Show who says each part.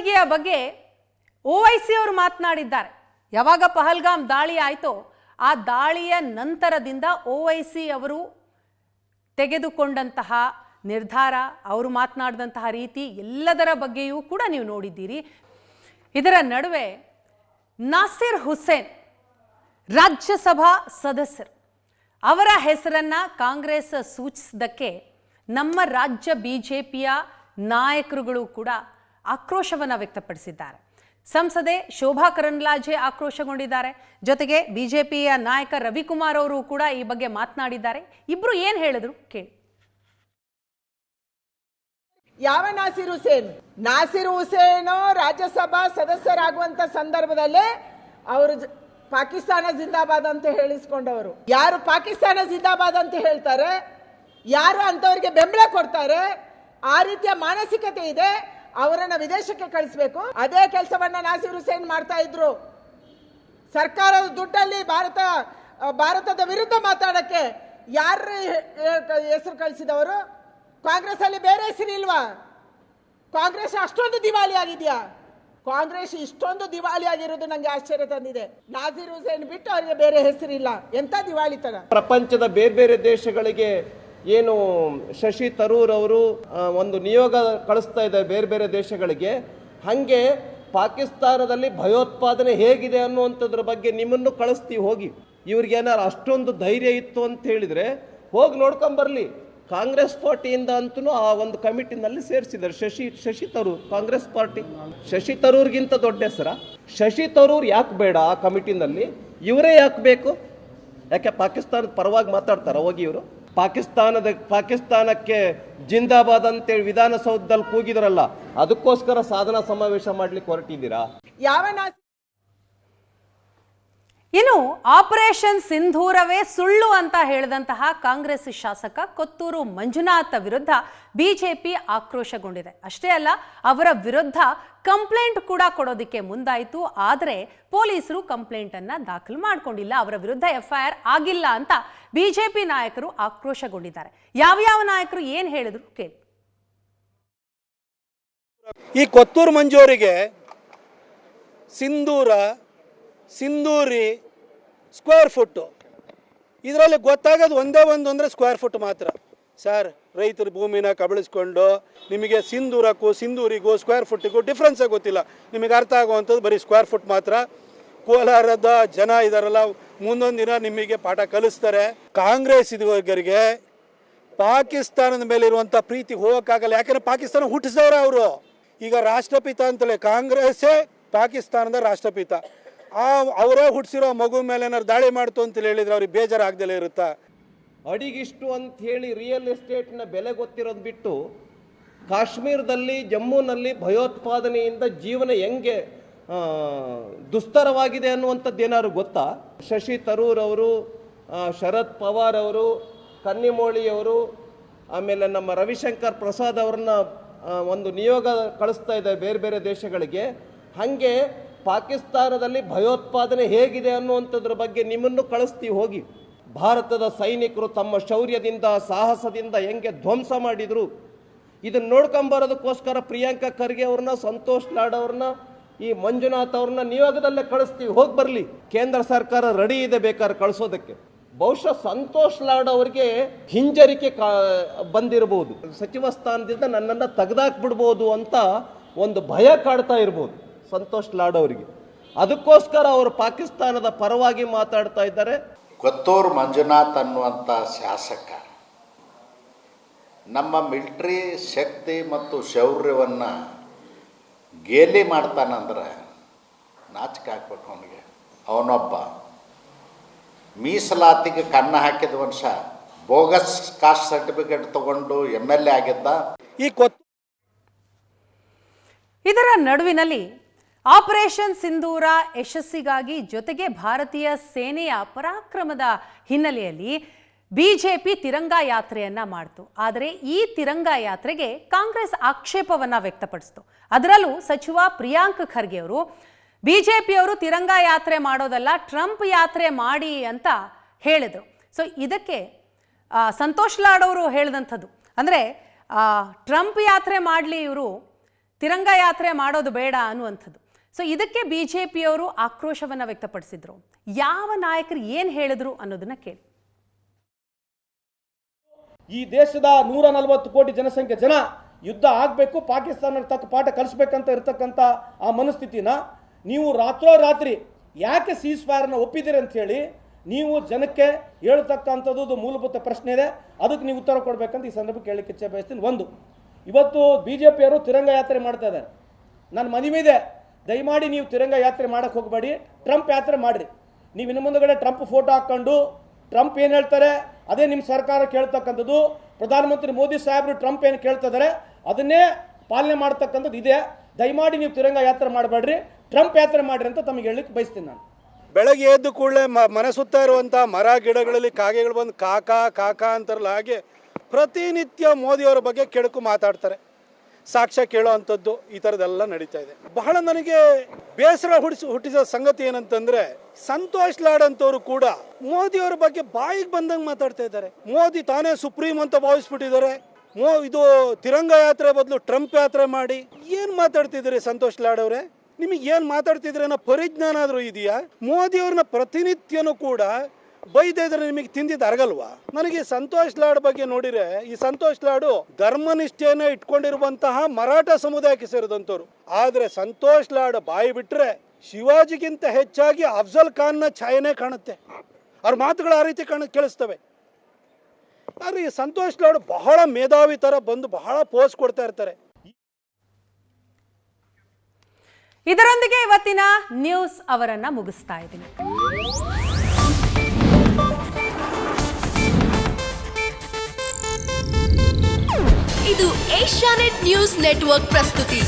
Speaker 1: ಬೆಳವಣಿಗೆಯ ಬಗ್ಗೆ OIC ಅವರು ಮಾತನಾಡಿದ್ದಾರೆ. ಯಾವಾಗ ಪಹಲ್ಗಾಮ್ ದಾಳಿ ಆಯಿತೋ ಆ ದಾಳಿಯ ನಂತರದಿಂದ OIC ಅವರು ತೆಗೆದುಕೊಂಡಂತಹ ನಿರ್ಧಾರ, ಅವರು ಮಾತನಾಡಿದಂತಹ ರೀತಿ ಎಲ್ಲದರ ಬಗ್ಗೆಯೂ ಕೂಡ ನೀವು ನೋಡಿದ್ದೀರಿ. ಇದರ ನಡುವೆ ನಾಸಿರ್ ಹುಸೇನ್ ರಾಜ್ಯಸಭಾ ಸದಸ್ಯರು ಅವರ ಹೆಸರನ್ನ ಕಾಂಗ್ರೆಸ್ ಸೂಚಿಸಿದ್ದಕ್ಕೆ ನಮ್ಮ ರಾಜ್ಯ ಬಿಜೆಪಿಯ ನಾಯಕರುಗಳು ಕೂಡ ಆಕ್ರೋಶವನ್ನು ವ್ಯಕ್ತಪಡಿಸಿದ್ದಾರೆ. ಸಂಸದೆ ಶೋಭಾ ಕರಂದ್ಲಾಜೆ ಆಕ್ರೋಶಗೊಂಡಿದ್ದಾರೆ. ಜೊತೆಗೆ ಬಿಜೆಪಿಯ ನಾಯಕ ರವಿಕುಮಾರ್ ಅವರು ಕೂಡ ಈ ಬಗ್ಗೆ ಮಾತನಾಡಿದ್ದಾರೆ. ಇಬ್ರು ಏನು ಹೇಳಿದ್ರು ಕೇಳಿ.
Speaker 2: ಯಾವ ನಾಸಿರ್ ಹುಸೇನ್ ರಾಜ್ಯಸಭಾ ಸದಸ್ಯರಾಗುವಂತ ಸಂದರ್ಭದಲ್ಲಿ ಅವರು ಪಾಕಿಸ್ತಾನ ಜಿಂದಾಬಾದ್ ಅಂತ ಹೇಳಿಸ್ಕೊಂಡವರು. ಯಾರು ಪಾಕಿಸ್ತಾನ ಜಿಂದಾಬಾದ್ ಅಂತ ಹೇಳ್ತಾರೆ, ಯಾರು ಅಂತವರಿಗೆ ಬೆಂಬಲ ಕೊಡ್ತಾರೆ, ಆ ರೀತಿಯ ಮಾನಸಿಕತೆ ಇದೆ, ಅವರನ್ನ ವಿದೇಶಕ್ಕೆ ಕಳಿಸಬೇಕು. ಅದೇ ಕೆಲಸವನ್ನ ನಾಸಿರ್ ಹುಸೇನ್ ಮಾಡ್ತಾ ಇದ್ರು. ಸರ್ಕಾರದ ದುಡ್ಡಲ್ಲಿ ಭಾರತದ ವಿರುದ್ಧ ಮಾತಾಡಕ್ಕೆ ಯಾರ ಹೆಸರು ಕಳಿಸಿದವರು? ಕಾಂಗ್ರೆಸ್ ಅಲ್ಲಿ ಬೇರೆ ಹೆಸರು ಇಲ್ವಾ? ಕಾಂಗ್ರೆಸ್ ಅಷ್ಟೊಂದು ದಿವಾಳಿ ಆಗಿದೆಯಾ? ಕಾಂಗ್ರೆಸ್ ಇಷ್ಟೊಂದು ದಿವಾಳಿ ಆಗಿರೋದು ನಂಗೆ ಆಶ್ಚರ್ಯ ತಂದಿದೆ. ನಾಸಿರ್ ಹುಸೇನ್ ಬಿಟ್ಟು ಅವರಿಗೆ ಬೇರೆ ಹೆಸರಿಲ್ಲ. ಎಂತ ದಿವಾಳಿತನ!
Speaker 3: ಪ್ರಪಂಚದ ಬೇರೆ ಬೇರೆ ದೇಶಗಳಿಗೆ ಏನು ಶಶಿ ತರೂರ್ ಅವರು ಒಂದು ನಿಯೋಗ ಕಳಿಸ್ತಾ ಇದ್ದಾರೆ ಬೇರೆ ಬೇರೆ ದೇಶಗಳಿಗೆ, ಹಾಗೆ ಪಾಕಿಸ್ತಾನದಲ್ಲಿ ಭಯೋತ್ಪಾದನೆ ಹೇಗಿದೆ ಅನ್ನುವಂಥದ್ರ ಬಗ್ಗೆ ನಿಮ್ಮನ್ನು ಕಳಿಸ್ತೀವಿ ಹೋಗಿ. ಇವ್ರಿಗೇನಾರು ಅಷ್ಟೊಂದು ಧೈರ್ಯ ಇತ್ತು ಅಂತ ಹೇಳಿದ್ರೆ ಹೋಗಿ ನೋಡ್ಕೊಂಬರ್ಲಿ. ಕಾಂಗ್ರೆಸ್ ಪಾರ್ಟಿಯಿಂದ ಅಂತೂ ಆ ಒಂದು ಕಮಿಟಿನಲ್ಲಿ ಸೇರಿಸಿದ್ದಾರೆ ಶಶಿ ತರೂರ್. ಕಾಂಗ್ರೆಸ್ ಪಾರ್ಟಿ ಶಶಿ ತರೂರ್ಗಿಂತ ದೊಡ್ಡ ಹೆಸರ? ಶಶಿ ತರೂರ್ ಯಾಕೆ ಬೇಡ ಆ ಕಮಿಟಿನಲ್ಲಿ? ಇವರೇ ಯಾಕೆ ಬೇಕು? ಯಾಕೆ ಪಾಕಿಸ್ತಾನದ ಪರವಾಗಿ ಮಾತಾಡ್ತಾರ ಹೋಗಿ ಇವರು? ಪಾಕಿಸ್ತಾನಕ್ಕೆ ಜಿಂದಾಬಾದ್ ಅಂತೇಳಿ ವಿಧಾನಸೌಧದಲ್ಲಿ ಕೂಗಿದ್ರಲ್ಲ, ಅದಕ್ಕೋಸ್ಕರ ಸಾಧನಾ ಸಮಾವೇಶ ಮಾಡ್ಲಿಕ್ಕೆ ಹೊರಟಿದ್ದೀರಾ?
Speaker 1: ಇನ್ನು ಆಪರೇಷನ್ ಸಿಂಧೂರವೇ ಸುಳ್ಳು ಅಂತ ಹೇಳಿದಂತಹ ಕಾಂಗ್ರೆಸ್ ಶಾಸಕ ಕೊತ್ತೂರು ಮಂಜುನಾಥ್ ವಿರುದ್ಧ ಬಿಜೆಪಿ ಆಕ್ರೋಶಗೊಂಡಿದೆ. ಅಷ್ಟೇ ಅಲ್ಲ, ಅವರ ವಿರುದ್ಧ ಕಂಪ್ಲೇಂಟ್ ಕೂಡ ಕೊಡೋದಕ್ಕೆ ಮುಂದಾಯಿತು. ಆದರೆ ಪೊಲೀಸರು ಕಂಪ್ಲೇಂಟ್ ಅನ್ನ ದಾಖಲು ಮಾಡಿಕೊಂಡಿಲ್ಲ, ಅವರ ವಿರುದ್ಧ FIR ಆಗಿಲ್ಲ ಅಂತ ಬಿಜೆಪಿ ನಾಯಕರು ಆಕ್ರೋಶಗೊಂಡಿದ್ದಾರೆ. ಯಾವ ನಾಯಕರು ಏನು ಹೇಳಿದ್ರು ಕೇಳಿ.
Speaker 4: ಈ ಕೊತ್ತೂರು ಮಂಜೂರಿಗೆ ಸಿಂಧೂರಿ ಸ್ಕ್ವೇರ್ ಫುಟ್ಟು, ಇದರಲ್ಲಿ ಗೊತ್ತಾಗೋದು ಒಂದೇ ಒಂದು ಅಂದರೆ ಸ್ಕ್ವೇರ್ ಫುಟ್ ಮಾತ್ರ. ಸರ್, ರೈತರ ಭೂಮಿನ ಕಬಳಿಸ್ಕೊಂಡು ನಿಮಗೆ ಸಿಂಧೂರಿಗೂ ಸ್ಕ್ವೇರ್ ಫುಟ್ಟಿಗೂ ಡಿಫ್ರೆನ್ಸೇ ಗೊತ್ತಿಲ್ಲ. ನಿಮಗೆ ಅರ್ಥ ಆಗುವಂಥದ್ದು ಬರೀ ಸ್ಕ್ವೇರ್ ಫುಟ್ ಮಾತ್ರ. ಕೋಲಾರದ ಜನ ಇದಾರಲ್ಲ, ಮುಂದೊಂದು ದಿನ ನಿಮಗೆ ಪಾಠ ಕಲಿಸ್ತಾರೆ. ಕಾಂಗ್ರೆಸ್ ಇದುವರೆಗೆ ಪಾಕಿಸ್ತಾನದ ಮೇಲೆ ಇರುವಂಥ ಪ್ರೀತಿ ಹೋಗೋಕ್ಕಾಗಲ್ಲ. ಯಾಕೆಂದರೆ ಪಾಕಿಸ್ತಾನ ಹುಟ್ಟಿಸಿದವ್ರೆ ಅವರು. ಈಗ ರಾಷ್ಟ್ರಪಿತ ಅಂತಲೇ ಕಾಂಗ್ರೆಸ್ಸೇ ಪಾಕಿಸ್ತಾನದ ರಾಷ್ಟ್ರಪಿತ. ಅವರೇ ಹುಟ್ಟಿಸಿರೋ ಮಗು ಮೇಲೆ ಏನಾದ್ರು ದಾಳಿ ಮಾಡ್ತು ಅಂತ ಹೇಳಿದ್ರೆ ಅವ್ರಿಗೆ ಬೇಜಾರಾಗ್ದಲೇ ಇರುತ್ತಾ?
Speaker 3: ಅಡಿಗಿಷ್ಟು ಅಂತ ಹೇಳಿ ರಿಯಲ್ ಎಸ್ಟೇಟ್ನ ಬೆಲೆ ಗೊತ್ತಿರೋದು ಬಿಟ್ಟು ಕಾಶ್ಮೀರದಲ್ಲಿ, ಜಮ್ಮುನಲ್ಲಿ ಭಯೋತ್ಪಾದನೆಯಿಂದ ಜೀವನ ಹೆಂಗೆ ದುಸ್ತರವಾಗಿದೆ ಅನ್ನುವಂಥದ್ದು ಏನಾದ್ರು ಗೊತ್ತಾ? ಶಶಿ ತರೂರ್ ಅವರು, ಶರದ್ ಪವಾರ್ ಅವರು, ಕನ್ನಿಮೋಳಿ ಅವರು, ಆಮೇಲೆ ನಮ್ಮ ರವಿಶಂಕರ್ ಪ್ರಸಾದ್ ಅವ್ರನ್ನ ಒಂದು ನಿಯೋಗ ಕಳಿಸ್ತಾ ಇದ್ದಾರೆ ಬೇರೆ ಬೇರೆ ದೇಶಗಳಿಗೆ. ಹಾಗೆ ಪಾಕಿಸ್ತಾನದಲ್ಲಿ ಭಯೋತ್ಪಾದನೆ ಹೇಗಿದೆ ಅನ್ನುವಂಥದ್ರ ಬಗ್ಗೆ ನಿಮ್ಮನ್ನು ಕಳಿಸ್ತೀವಿ ಹೋಗಿ. ಭಾರತದ ಸೈನಿಕರು ತಮ್ಮ ಶೌರ್ಯದಿಂದ, ಸಾಹಸದಿಂದ ಹೆಂಗೆ ಧ್ವಂಸ ಮಾಡಿದ್ರು ಇದನ್ನು ನೋಡ್ಕೊಂಬರೋದಕ್ಕೋಸ್ಕರ ಪ್ರಿಯಾಂಕಾ ಖರ್ಗೆ ಅವ್ರನ್ನ, ಸಂತೋಷ್ ಲಾಡ್ ಅವ್ರನ್ನ, ಈ ಮಂಜುನಾಥ್ ಅವ್ರನ್ನ ನಿಯೋಗದಲ್ಲೇ ಕಳಿಸ್ತೀವಿ, ಹೋಗಿ ಬರಲಿ. ಕೇಂದ್ರ ಸರ್ಕಾರ ರೆಡಿ ಇದೆ ಬೇಕಾದ್ರೆ ಕಳಿಸೋದಕ್ಕೆ. ಬಹುಶಃ ಸಂತೋಷ್ ಲಾಡ್ ಅವರಿಗೆ ಹಿಂಜರಿಕೆ ಬಂದಿರಬಹುದು, ಸಚಿವ ಸ್ಥಾನದಿಂದ ನನ್ನನ್ನು ತೆಗೆದಾಕ್ಬಿಡ್ಬೋದು ಅಂತ ಒಂದು ಭಯ ಕಾಡ್ತಾ ಇರ್ಬೋದು ಸಂತೋಷ್ ಲಾಡ್ ಅವರಿಗೆ. ಅದಕ್ಕೋಸ್ಕರ ಅವರು ಪಾಕಿಸ್ತಾನದ ಪರವಾಗಿ ಮಾತಾಡ್ತಾ ಇದ್ದಾರೆ.
Speaker 5: ಕೊತ್ತೂರು ಮಂಜುನಾಥ್ ಅನ್ನುವಂಥ ಶಾಸಕ ನಮ್ಮ ಮಿಲಿಟರಿ ಶಕ್ತಿ ಮತ್ತು ಶೌರ್ಯವನ್ನು ಗೇಲಿ ಮಾಡ್ತಾನಂದ್ರೆ ನಾಚಿಕೆ ಹಾಕ್ಬೇಕು ಅವನಿಗೆ. ಅವನೊಬ್ಬ ಮೀಸಲಾತಿಗೆ ಕನ್ನ ಹಾಕಿದ ವರ್ಷ ಬೋಗಸ್ ಕಾಸ್ಟ್ ಸರ್ಟಿಫಿಕೇಟ್ ತಗೊಂಡು MLA ಆಗಿದ್ದ.
Speaker 1: ಇದರ ನಡುವಿನಲ್ಲಿ ಆಪರೇಷನ್ ಸಿಂಧೂರ ಯಶಸ್ಸಿಗಾಗಿ, ಜೊತೆಗೆ ಭಾರತೀಯ ಸೇನೆಯ ಪರಾಕ್ರಮದ ಹಿನ್ನೆಲೆಯಲ್ಲಿ ಬಿಜೆಪಿ ತಿರಂಗಾ ಯಾತ್ರೆಯನ್ನ ಮಾಡಿತು. ಆದರೆ ಈ ತಿರಂಗಾ ಯಾತ್ರೆಗೆ ಕಾಂಗ್ರೆಸ್ ಆಕ್ಷೇಪವನ್ನ ವ್ಯಕ್ತಪಡಿಸಿತು. ಅದರಲ್ಲೂ ಸಚಿವ ಪ್ರಿಯಾಂಕ್ ಖರ್ಗೆ ಅವರು ಬಿಜೆಪಿಯವರು ತಿರಂಗಾ ಯಾತ್ರೆ ಮಾಡೋದಲ್ಲ, ಟ್ರಂಪ್ ಯಾತ್ರೆ ಮಾಡಿ ಅಂತ ಹೇಳಿದರು. ಸೊ ಇದಕ್ಕೆ ಸಂತೋಷ್ ಲಾಡ್ ಅವರು ಹೇಳಿದಂಥದ್ದು ಅಂದರೆ ಟ್ರಂಪ್ ಯಾತ್ರೆ ಮಾಡಲಿ, ಇವರು ತಿರಂಗ ಯಾತ್ರೆ ಮಾಡೋದು ಬೇಡ ಅನ್ನುವಂಥದ್ದು. ಸೊ ಇದಕ್ಕೆ ಬಿಜೆಪಿಯವರು ಆಕ್ರೋಶವನ್ನು ವ್ಯಕ್ತಪಡಿಸಿದ್ರು. ಯಾವ ನಾಯಕರು ಏನು ಹೇಳಿದ್ರು ಅನ್ನೋದನ್ನ ಕೇಳಿ.
Speaker 6: ಈ ದೇಶದ 140 ಕೋಟಿ ಜನಸಂಖ್ಯೆ ಜನ ಯುದ್ಧ ಆಗಬೇಕು, ಪಾಕಿಸ್ತಾನ ತಕ್ಕ ಪಾಠ ಕಲಿಸ್ಬೇಕಂತ ಇರ್ತಕ್ಕಂಥ ಆ ಮನಸ್ಥಿತಿನ ನೀವು ರಾತ್ರೋರಾತ್ರಿ ಯಾಕೆ ಸೀಸ್ ಫೈರ್ನ ಒಪ್ಪಿದ್ದೀರಿ ಅಂತ ಹೇಳಿ ನೀವು ಜನಕ್ಕೆ ಹೇಳ್ತಕ್ಕಂಥದ್ದು ಮೂಲಭೂತ ಪ್ರಶ್ನೆ ಇದೆ. ಅದಕ್ಕೆ ನೀವು ಉತ್ತರ ಕೊಡಬೇಕಂತ ಈ ಸಂದರ್ಭ ಕೇಳಲಿಕ್ಕೆ ಇಚ್ಛೆ ಬಯಸ್ತೀನಿ. ಒಂದು, ಇವತ್ತು ಬಿಜೆಪಿಯವರು ತಿರಂಗ ಯಾತ್ರೆ ಮಾಡ್ತಾ ಇದ್ದಾರೆ. ನನ್ನ ಮನವಿ ಇದೆ, ದಯಮಾಡಿ ನೀವು ತಿರಂಗ ಯಾತ್ರೆ ಮಾಡಕ್ಕೆ ಹೋಗಬೇಡಿ, ಟ್ರಂಪ್ ಯಾತ್ರೆ ಮಾಡಿರಿ. ನೀವು ಇನ್ನು ಮುಂದಗಡೆ ಟ್ರಂಪ್ ಫೋಟೋ ಹಾಕ್ಕೊಂಡು ಟ್ರಂಪ್ ಏನು ಹೇಳ್ತಾರೆ ಅದೇ ನಿಮ್ಮ ಸರ್ಕಾರ ಕೇಳ್ತಕ್ಕಂಥದ್ದು. ಪ್ರಧಾನಮಂತ್ರಿ ಮೋದಿ ಸಾಹೇಬರು ಟ್ರಂಪ್ ಏನು ಕೇಳ್ತಿದ್ದಾರೆ ಅದನ್ನೇ ಪಾಲನೆ ಮಾಡ್ತಕ್ಕಂಥದ್ದು ಇದೆ. ದಯಮಾಡಿ ನೀವು ತಿರಂಗ ಯಾತ್ರೆ ಮಾಡಬೇಡ್ರಿ, ಟ್ರಂಪ್ ಯಾತ್ರೆ ಮಾಡಿರಿ ಅಂತ ತಮಗೆ ಹೇಳಲಿಕ್ಕೆ ಬಯಸ್ತೀನಿ ನಾನು.
Speaker 4: ಬೆಳಗ್ಗೆ ಎದ್ದು ಕೂಡಲೇ ಮನೆ ಸುತ್ತ ಇರುವಂಥ ಮರ ಗಿಡಗಳಲ್ಲಿ ಕಾಗೆಗಳು ಬಂದು ಕಾಕಾ ಕಾಕಾ ಅಂತಾರಲ್ಲ, ಹಾಗೆ ಪ್ರತಿನಿತ್ಯ ಮೋದಿಯವರ ಬಗ್ಗೆ ಕೆಡಕು ಮಾತಾಡ್ತಾರೆ. ಸಾಕ್ಷ್ಯ ಕೇಳೋ ಅಂಥದ್ದು ಈ ಥರದ್ದೆಲ್ಲ ನಡೀತಾ ಇದೆ. ಬಹಳ ನನಗೆ ಬೇಸರ ಹುಟ್ಟಿಸೋ ಸಂಗತಿ ಏನಂತಂದರೆ, ಸಂತೋಷ್ ಲಾಡ್ ಅಂತವರು ಕೂಡ ಮೋದಿಯವರ ಬಗ್ಗೆ ಬಾಯಿಗೆ ಬಂದಂಗೆ ಮಾತಾಡ್ತಾ ಇದ್ದಾರೆ. ಮೋದಿ ತಾನೇ ಸುಪ್ರೀಂ ಅಂತ ಭಾವಿಸ್ಬಿಟ್ಟಿದ್ದಾರೆ. ಇದು ತಿರಂಗ ಯಾತ್ರೆ ಬದಲು ಟ್ರಂಪ್ ಯಾತ್ರೆ ಮಾಡಿ ಏನು ಮಾತಾಡ್ತಿದ್ದೀರಿ ಸಂತೋಷ್ ಲಾಡ್ ಅವರೇ? ನಿಮಗೆ ಏನು ಮಾತಾಡ್ತಿದ್ರೆ ಅನ್ನೋ ಪರಿಜ್ಞಾನ ಆದರೂ ಇದೆಯಾ? ಮೋದಿಯವ್ರನ್ನ ಪ್ರತಿನಿತ್ಯನೂ ಕೂಡ ಬೈದೇ ಇದ್ರೆ ನಿಮಗೆ ತಿಂದಿದ್ದು ಅರಗಲ್ವಾ? ನನಗೆ ಸಂತೋಷ್ ಲಾಡ್ ಬಗ್ಗೆ ನೋಡಿದ್ರೆ, ಈ ಸಂತೋಷ್ ಲಾಡು ಧರ್ಮನಿಷ್ಠೆಯನ್ನು ಇಟ್ಕೊಂಡಿರುವಂತಹ ಮರಾಠ ಸಮುದಾಯಕ್ಕೆ ಸೇರಿದಂಥವ್ರು. ಆದರೆ ಸಂತೋಷ್ ಲಾಡ್ ಬಾಯಿ ಬಿಟ್ಟರೆ ಶಿವಾಜಿಗಿಂತ ಹೆಚ್ಚಾಗಿ ಅಫ್ಜಲ್ ಖಾನ್ನ ಛಾಯೆನೇ ಕಾಣುತ್ತೆ. ಅವ್ರ ಮಾತುಗಳು ಆ ರೀತಿ ಕೇಳಿಸ್ತವೆ. ಆದರೆ ಈ ಸಂತೋಷ್ ಲಾಡ್ ಬಹಳ ಮೇಧಾವಿ ಥರ ಬಂದು ಬಹಳ ಪೋಸ್ ಕೊಡ್ತಾ ಇರ್ತಾರೆ.
Speaker 1: ಇದರೊಂದಿಗೆ ಇವತ್ತಿನ ನ್ಯೂಸ್ ಅವರನ್ನ ಮುಗಿಸ್ತಾ ಇದ್ದೀನಿ.
Speaker 7: ಇದು ಏಷ್ಯಾನೆಟ್ ನ್ಯೂಸ್ ನೆಟ್ವರ್ಕ್ ಪ್ರಸ್ತುತಿ.